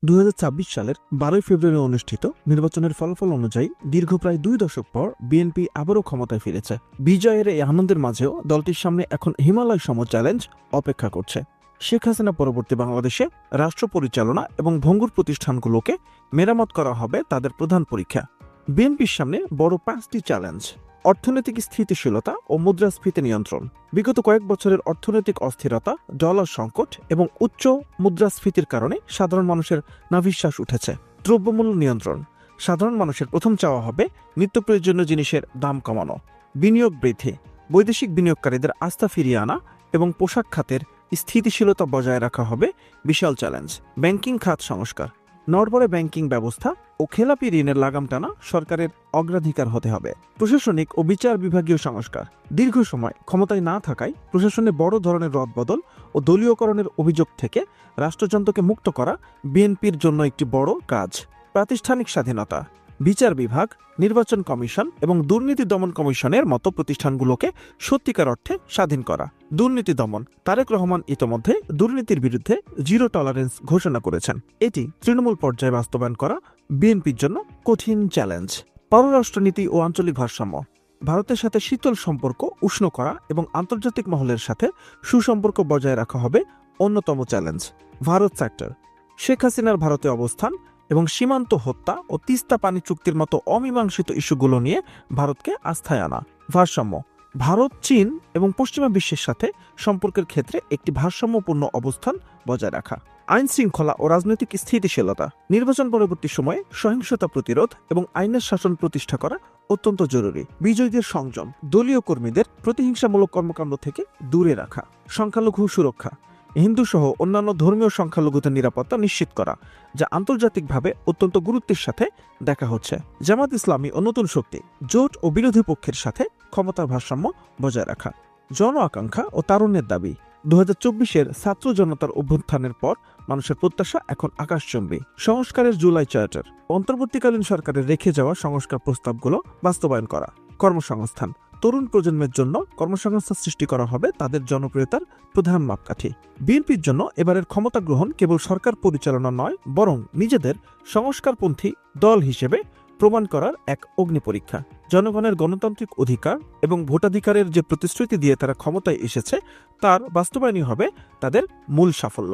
2026 সালের 12 ফেব্রুয়ারি অনুষ্ঠিত নির্বাচনের ফলাফল অনুযায়ী দীর্ঘ প্রায় 2 দশক পর বিএনপি আবারও ক্ষমতায় ফিরেছে। বিজয়ের এই আনন্দের মাঝেও দলটির সামনে এখন হিমালয় সম চ্যালেঞ্জ অপেক্ষা করছে। শেখ হাসিনা পরবর্তী বাংলাদেশে রাষ্ট্র পরিচালনা এবং ভঙ্গুর প্রতিষ্ঠানগুলোকে মেরামত করা হবে তাদের প্রধান পরীক্ষা। বিএনপির সামনে বড় 5টি চ্যালেঞ্জ: অর্থনৈতিক স্থিতিশীলতা ও মুদ্রাস্ফীতি নিয়ন্ত্রণ। বিগত কয়েক বছরের অর্থনৈতিক অস্থিরতা, ডলার সংকট এবং উচ্চ মুদ্রাস্ফীতির কারণে সাধারণ মানুষের নাভিশ্বাস উঠেছে। দ্রব্যমূল্য নিয়ন্ত্রণ। সাধারণ মানুষের প্রথম চাওয়া হবে নিত্য প্রয়োজনীয় জিনিসের দাম কমানো। বিনিয়োগ বৃদ্ধি। বৈদেশিক বিনিয়োগকারীদের আস্থা ফিরিয়ে আনা এবং পোশাক খাতের স্থিতিশীলতা বজায় রাখা হবে বিশাল চ্যালেঞ্জ। ব্যাংকিং খাত সংস্কার। নড়বড়ে ব্যাংকিং ব্যবস্থা ও খেলাপি ঋণের লাগাম টানা সরকারের অগ্রাধিকার হতে হবে। প্রশাসনিক ও বিচার বিভাগীয় সংস্কার। দীর্ঘ সময় ক্ষমতায় না থাকায় প্রশাসনে বড় ধরনের রদবদল ও দলীয়করণের অভিযোগ থেকে রাষ্ট্রযন্ত্রকে মুক্ত করা বিএনপির জন্য একটি বড় কাজ। প্রাতিষ্ঠানিক স্বাধীনতা। বিচার বিভাগ, নির্বাচন কমিশন এবং দুর্নীতি দমন কমিশনের মতো প্রতিষ্ঠানগুলোকে সত্যিকার অর্থে স্বাধীন করা। দুর্নীতি দমন। তারেক রহমান ইতোমধ্যে দুর্নীতির বিরুদ্ধে জিরো টলারেন্স ঘোষণা করেছেন। এটি তৃণমূল পর্যায়ে বাস্তবায়ন করা বিএনপির জন্য কঠিন চ্যালেঞ্জ। পররাষ্ট্রনীতি ও আঞ্চলিক ভারসাম্য। ভারতের সাথে শীতল সম্পর্ক উষ্ণ করা এবং আন্তর্জাতিক মহলের সাথে সুসম্পর্ক বজায় রাখা হবে অন্যতম চ্যালেঞ্জ। ভারত সেক্টর। শেখ হাসিনার ভারতে অবস্থান এবং সীমান্ত হত্যা ও তিস্তা পানি চুক্তির মতো অমীমাংসিত ইস্যুগুলো নিয়ে ভারতকে আস্থায় আনা। ভারসাম্য। ভারত, চীন এবং পশ্চিমা বিশ্বের সাথে সম্পর্কের ক্ষেত্রে একটি ভারসাম্যপূর্ণ অবস্থান বজায় রাখা। আইন শৃঙ্খলা ও রাজনৈতিক স্থিতিশীলতা। নির্বাচন পরবর্তী সময়ে সহিংসতা প্রতিরোধ এবং আইনের শাসন প্রতিষ্ঠা করা অত্যন্ত জরুরি। বিজয়ীদের সংযম। দলীয় কর্মীদের প্রতিহিংসামূলক কর্মকাণ্ড থেকে দূরে রাখা। সংখ্যালঘু সুরক্ষা। হিন্দু সহ অন্যান্য ধর্মীয় সংখ্যালঘুদের নিরাপত্তা নিশ্চিত করা, যা আন্তর্জাতিকভাবে অত্যন্ত গুরুত্বের সাথে দেখা হচ্ছে। জামাত ইসলামী ও নতুন শক্তি। জোট ও বিরোধী পক্ষের সাথে ক্ষমতার ভারসাম্য বজায় রাখা। জন আকাঙ্ক্ষা ও তারুণ্যের দাবি। 2024-এর ছাত্র জনতার অভ্যুত্থানের পর মানুষের প্রত্যাশা এখন আকাশচুম্বী। সংস্কারের জুলাই চার্টার। অন্তর্বর্তীকালীন সরকারের রেখে যাওয়া সংস্কার প্রস্তাবগুলো বাস্তবায়ন করা। কর্মসংস্থান। তরুণ প্রজন্মের জন্য কর্মসংস্থান সৃষ্টি করা হবে তাদের জনপ্রিয়তার প্রধান মাপকাঠি। বিএনপির জন্য এবারের ক্ষমতা গ্রহণ কেবল সরকার পরিচালনা নয়, বরং নিজেদের সংস্কারপন্থী দল হিসেবে প্রমাণ করার এক অগ্নি পরীক্ষা। জনগণের গণতান্ত্রিক অধিকার এবং ভোটাধিকারের যে প্রতিশ্রুতি দিয়ে তারা ক্ষমতায় এসেছে, তার বাস্তবায়নই হবে তাদের মূল সাফল্য।